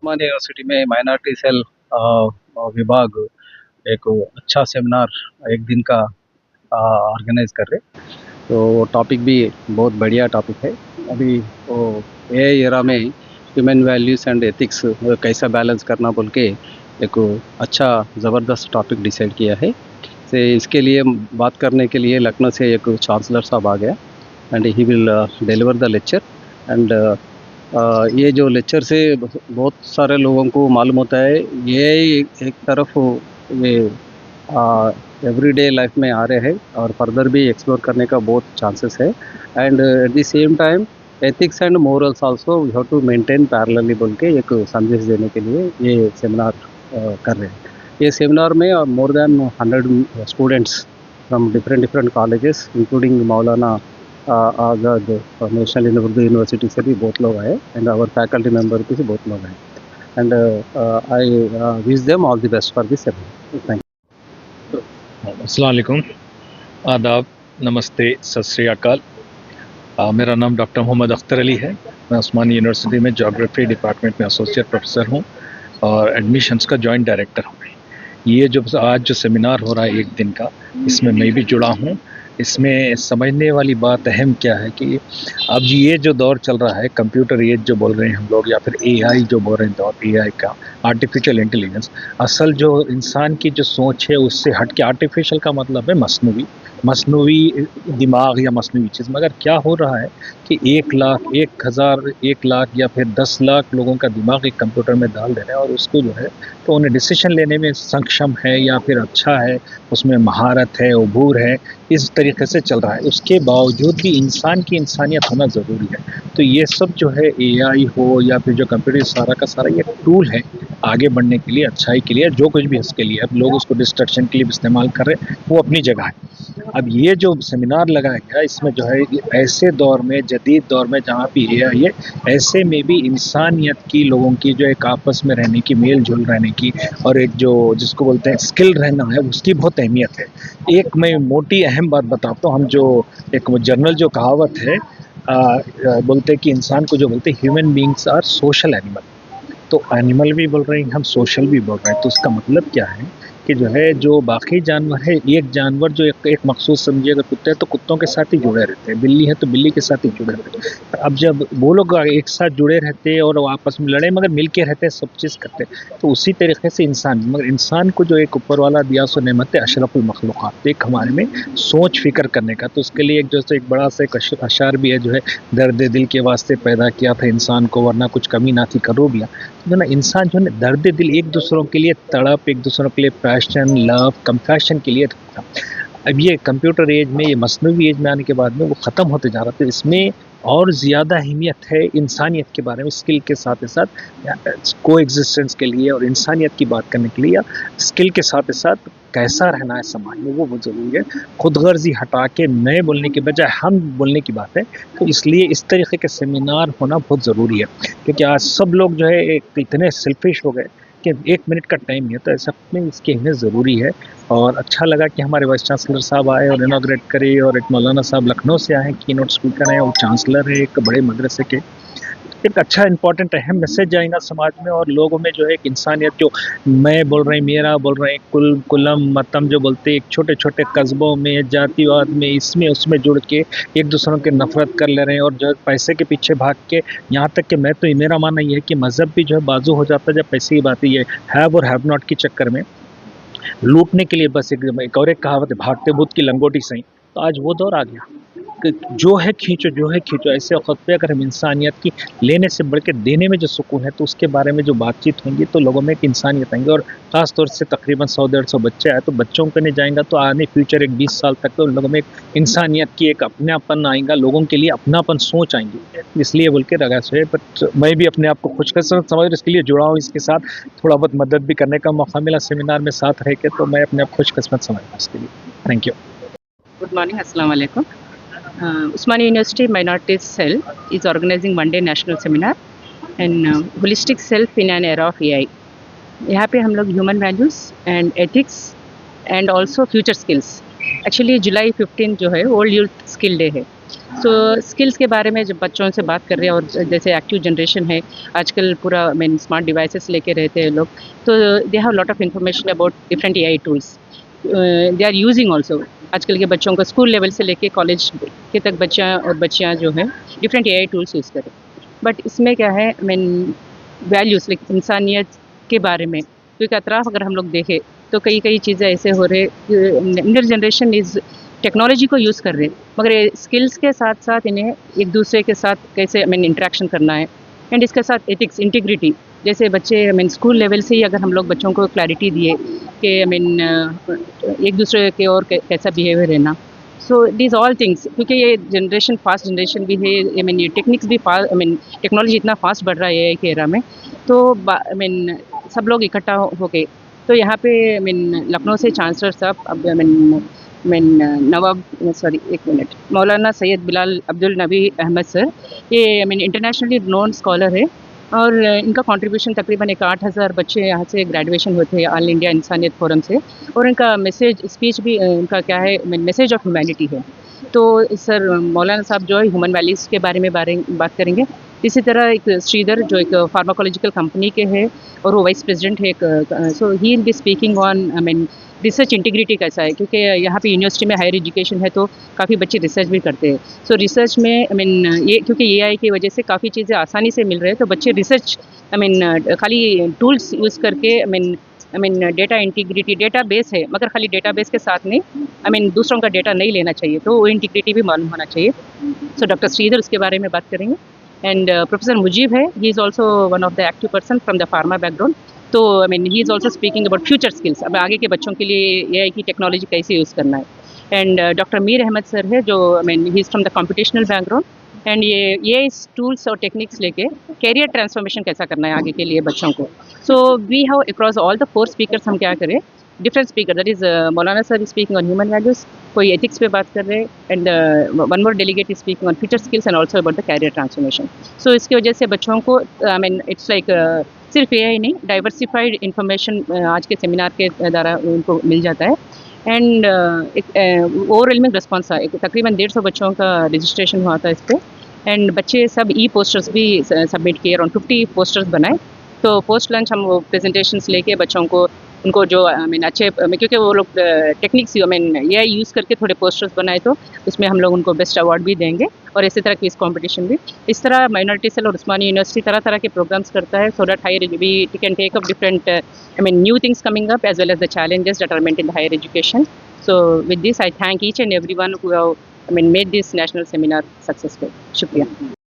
उस्मानिया university में minority cell विभाग एक अच्छा सेमिनार एक दिन का ऑर्गेनाइज कर रहे। तो वो टॉपिक भी बहुत बढ़िया टॉपिक है। अभी वो एआई एरा में ह्यूमन वैल्यूज़ एंड एथिक्स कैसा बैलेंस करना बोल के एक अच्छा ज़बरदस्त टॉपिक डिसाइड किया है। से इसके लिए बात करने के लिए लखनऊ से एक चांसलर साहब आ गया and he will deliver the lecture. And ये जो लेक्चर से बहुत सारे लोगों को मालूम होता है ये एक तरफ ये एवरीडे लाइफ में आ रहे हैं और फर्दर भी एक्सप्लोर करने का बहुत चांसेस है। And at the same time ethics and morals also we have to maintain parallelly बोल के एक संदेश देने के लिए ये सेमिनार कर रहे हैं। ये सेमिनार में more than 100 students from different different colleges including Maulana Azad national Urdu university से भी बहुत लोग आए एंड आवर फैकल्टी मेंबर भी बहुत लोग आए and I wish them all the best for this seminar. Thank अस्सलाम वालेकुम, आदाब, नमस्ते, सत श्री अकाल। मेरा नाम डॉक्टर मोहम्मद अख्तर अली है। मैं उस्मानिया यूनिवर्सिटी में ज्योग्राफी डिपार्टमेंट में एसोसिएट प्रोफेसर हूँ और एडमिशन्स का जॉइंट डायरेक्टर हूँ। ये जो आज जो सेमिनार हो रहा है एक दिन का, इसमें मैं भी जुड़ा हूँ। इसमें समझने वाली बात अहम क्या है कि अब ये जो दौर चल रहा है, कंप्यूटर एज जो बोल रहे हैं हम लोग, या फिर एआई जो बोल रहे हैं दौर, एआई का, आर्टिफिशियल इंटेलिजेंस, असल जो इंसान की जो सोच है उससे हट के आर्टिफिशियल का मतलब है मसनूवी दिमाग या मसनूवी चीज़। मगर क्या हो रहा है कि 1 लाख, 1,000, 1 लाख या फिर 10 लाख लोगों का दिमाग एक कंप्यूटर में डाल दे रहे हैं और उसको जो है तो उन्हें डिसीजन लेने में सक्षम है या फिर अच्छा है, उसमें महारत है, उबूर है, इस तरीके से चल रहा है। उसके बावजूद भी इंसान की इंसानियत होना ज़रूरी है। तो ये सब जो है एआई हो या फिर जो कंप्यूटर, सारा का सारा ये टूल है आगे बढ़ने के लिए, अच्छाई के लिए, जो कुछ भी इसके लिए। अब लोग उसको डिस्ट्रक्शन के लिए भी इस्तेमाल कर रहे हैं, वो अपनी जगह है। अब ये जो सेमिनार लगाया गया, इसमें जो है ऐसे दौर में, जदीद दौर में जहाँ पे एआई है, ऐसे में भी इंसानियत की, लोगों की जो एक आपस में रहने की, मेल जोल रहने की और एक जो जिसको बोलते हैं स्किल रहना है, उसकी बहुत अहमियत है। एक मैं मोटी अहम बात बताता हूँ। हम जो एक वो जनरल जो कहावत है, बोलते हैं कि इंसान को जो बोलते हैं human beings are social animal. तो एनिमल भी बोल रहे हैं, हम सोशल भी बोल रहे हैं। तो उसका मतलब क्या है कि जो है जो बाकी जानवर है, एक जानवर जो एक मखसूस समझिए, अगर कुत्ते हैं तो कुत्तों के साथ ही जुड़े रहते हैं, बिल्ली है तो बिल्ली के साथ ही जुड़े रहते हैं। अब जब वो लोग एक साथ जुड़े रहते हैं और वो आपस में लड़े मगर मिल के रहते हैं, सब चीज़ करते हैं, तो उसी तरीके से इंसान, मगर इंसान को जो एक ऊपर वाला दिया सो नेमत है अशरफुल मखलूक़ात, एक हमारे में सोच फिक्र करने का। तो उसके लिए एक जो एक बड़ा सा एक अशार भी है, जो है दर्द दिल के वास्ते पैदा किया था इंसान को, वरना कुछ कमी ना थी करो बिया। जो ना इंसान जो है दर्द दिल, एक दूसरों के लिए तड़प, एक दूसरों के लिए पैशन, लव, कंपैशन के लिए था। अब ये कंप्यूटर एज में, ये मसनूवी एज में आने के बाद में वो ख़त्म होते जा रहा था। इसमें और ज़्यादा अहमियत है इंसानियत के बारे में, स्किल के साथ साथ को एग्जिस्टेंस के लिए और इंसानियत की बात करने के लिए, या स्किल के साथ साथ कैसा रहना है समाज में, वो बहुत ज़रूरी है। खुदगर्जी हटा के मैं बोलने के बजाय हम बोलने की बात है। तो इसलिए इस तरीके के सेमिनार होना बहुत ज़रूरी है, क्योंकि आज सब लोग जो है एक इतने सेल्फिश हो गए कि 1 मिनट का टाइम नहीं है। तो ऐसा में इसकी अहमियत ज़रूरी है। और अच्छा लगा कि हमारे वाइस चांसलर साहब आए और इनॉग्रेट करे, और एक मौलाना साहब लखनऊ से आए, कीनोट स्पीकर हैं, और चांसलर है एक बड़े मदरसे के। एक अच्छा इंपॉर्टेंट अहम मैसेज जाएगा समाज में, और लोगों में जो है एक इंसानियत, जो मैं बोल रहे हैं, मेरा बोल रहे हैं, कुलम मतम जो बोलते हैं, एक छोटे छोटे कस्बों में, जातिवाद में, इसमें उसमें जुड़ के एक दूसरों के नफरत कर ले रहे हैं, और जो है पैसे के पीछे भाग के, यहाँ तक कि मैं तो मेरा मानना ये है कि मज़हब भी जो है बाजू हो जाता है जब पैसे की बात है। ये हैव और हैव नॉट के चक्कर में लूटने के लिए बस एक और एक कहावत है, भागते भूत की लंगोटी सही। तो आज वो दौर आ गया कि जो है खींचो, जो है खींचो। ऐसे वक्त पे अगर हम इंसानियत की लेने से बढ़ के देने में जो सुकून है, तो उसके बारे में जो बातचीत होंगी तो लोगों में एक इंसानियत आएंगी। और ख़ास तौर से तकरीबन 100-150 बच्चे आए, तो बच्चों पे नहीं जाएंगा तो आने फ्यूचर एक 20 साल तक तो उन लोगों में एक इंसानियत की एक अपनापन आएगा, लोगों के लिए अपनापन सोच आएंगी। इसलिए बोल के लगा से, बट मैं भी अपने आप को खुशकिस्मत समझ, इसके लिए जुड़ा हूँ। इसके साथ थोड़ा बहुत मदद भी करने का मौका मिला सेमिनार में साथ रह के, तो मैं अपने आप खुशकिस्मत समझता इसके लिए। Thank you. Good morning, Assalamu alaikum. Usmania University Minorities Cell is organizing one day national seminar and holistic self in an era of AI. यहाँ पे हम लोग human values and ethics and also future skills, actually जुलाई 15 जो है world youth skill day है, सो skills के बारे में जब बच्चों से बात कर रहे हैं, और जैसे एक्टिव जनरेशन है आजकल, पूरा मीन स्मार्ट डिवाइसेस लेके रहते हैं लोग, तो they have lot of information about different AI tools, they are using also. आजकल के बच्चों को स्कूल लेवल से लेके कॉलेज के तक बच्चा और बच्चियाँ जो है डिफरेंट एआई टूल्स यूज़ करें। बट इसमें क्या है, मीन वैल्यूज़ लाइक इंसानियत के बारे में, क्योंकि अतराफ़ अगर हम लोग देखें तो कई कई चीज़ें ऐसे हो रहे, यंगर जनरेशन इज़ टेक्नोलॉजी को यूज़ कर रहे हैं, मगर स्किल्स के साथ साथ इन्हें एक दूसरे के साथ कैसे इंटरेक्शन करना है, एंड इसके साथ एथिक्स, इंटीग्रिटी। जैसे बच्चे स्कूल लेवल से ही अगर हम लोग बच्चों को क्लैरिटी दिए कि एक दूसरे के और कैसा बिहेवियर रहना, सो दीज ऑल थिंग्स, क्योंकि ये जनरेशन फास्ट जनरेशन भी है, ये टेक्निक्स भी टेक्नोलॉजी इतना फास्ट बढ़ रहा है एआई के एरा में, तो सब लोग इकट्ठा हो गए। तो यहाँ पे लखनऊ से चांसलर साहब, अब नवाब, सॉरी एक मिनट, मौलाना सैयद बिलाल अब्दुल नबी अहमद सर, ये इंटरनेशनली नोन स्कॉलर है, और इनका कंट्रीब्यूशन तकरीबन 8,000 बच्चे यहाँ से ग्रेजुएशन होते हैं ऑल इंडिया इंसानियत फोरम से, और इनका मैसेज स्पीच भी इनका क्या है, मैसेज ऑफ ह्यूमैनिटी है। तो सर मौलाना साहब जो है ह्यूमन वैल्यूज़ के बारे में बात करेंगे। इसी तरह एक श्रीधर जो एक फार्माकोलॉजिकल कंपनी के हैं और वो वाइस प्रेसिडेंट है एक, so he will be speaking on research integrity कैसा है, क्योंकि यहाँ पे यूनिवर्सिटी में हायर एजुकेशन है तो काफ़ी बच्चे रिसर्च भी करते हैं। सो रिसर्च में ये क्योंकि एआई की वजह से काफ़ी चीज़ें आसानी से मिल रहे हैं, तो बच्चे रिसर्च खाली टूल्स यूज़ करके डेटा इंटीग्रिटी, डेटा बेस है मगर खाली डेटा बेस के साथ नहीं, दूसरों का डेटा नहीं लेना चाहिए, तो वो इंटीग्रिटी भी मालूम होना चाहिए। सो डॉक्टर श्रीधर उसके बारे में बात करेंगे, एंड प्रोफेसर मुजीब है, he is also one of the active person from the pharma background, तो he is also speaking about future skills, अब आगे के बच्चों के लिए एआई की टेक्नोलॉजी कैसे यूज़ करना है। And doctor Mir Ahmed sir है जो he is from the computational background, and ये टूल्स और टेक्निक्स लेके कैरियर ट्रांसफॉर्मेशन कैसा करना है आगे के लिए बच्चों को। So we have across all the 4 speakers, हम क्या करें, different speaker, that is Maulana sir is speaking on human values, कोई एथिक्स पे बात कर रहे हैं, and one more delegate is speaking on future skills and also about the career transformation. So इसकी वजह से बच्चों को इट्स लाइक सिर्फ एआई नहीं, डाइवर्सिफाइड इन्फॉर्मेशन आज के सेमिनार के द्वारा उनको मिल जाता है। एंड एक ओवरवेलमिंग रिस्पॉन्स था, एक तकरीबन 150 बच्चों का रजिस्ट्रेशन हुआ था इस पर, एंड बच्चे सब पोस्टर्स भी सबमिट किए, अराउंड 50 पोस्टर्स बनाए। तो पोस्ट लंच हम वो प्रेजेंटेशंस लेके बच्चों को, उनको जो अच्छे, क्योंकि वो लोग टेक्निक्स एआई यूज़ करके थोड़े पोस्टर्स बनाए, तो उसमें हम लोग उनको बेस्ट अवार्ड भी देंगे, और इसी तरह क्विज कंपटीशन भी। इस तरह माइनॉरिटी सेल और उस्मानी यूनिवर्सिटी तरह तरह के प्रोग्राम्स करता है, so that higher we can take up different new things coming up as well as the challenges that are meant in the higher education. So with this I thank each and everyone who have made this national seminar successful. Shukriya.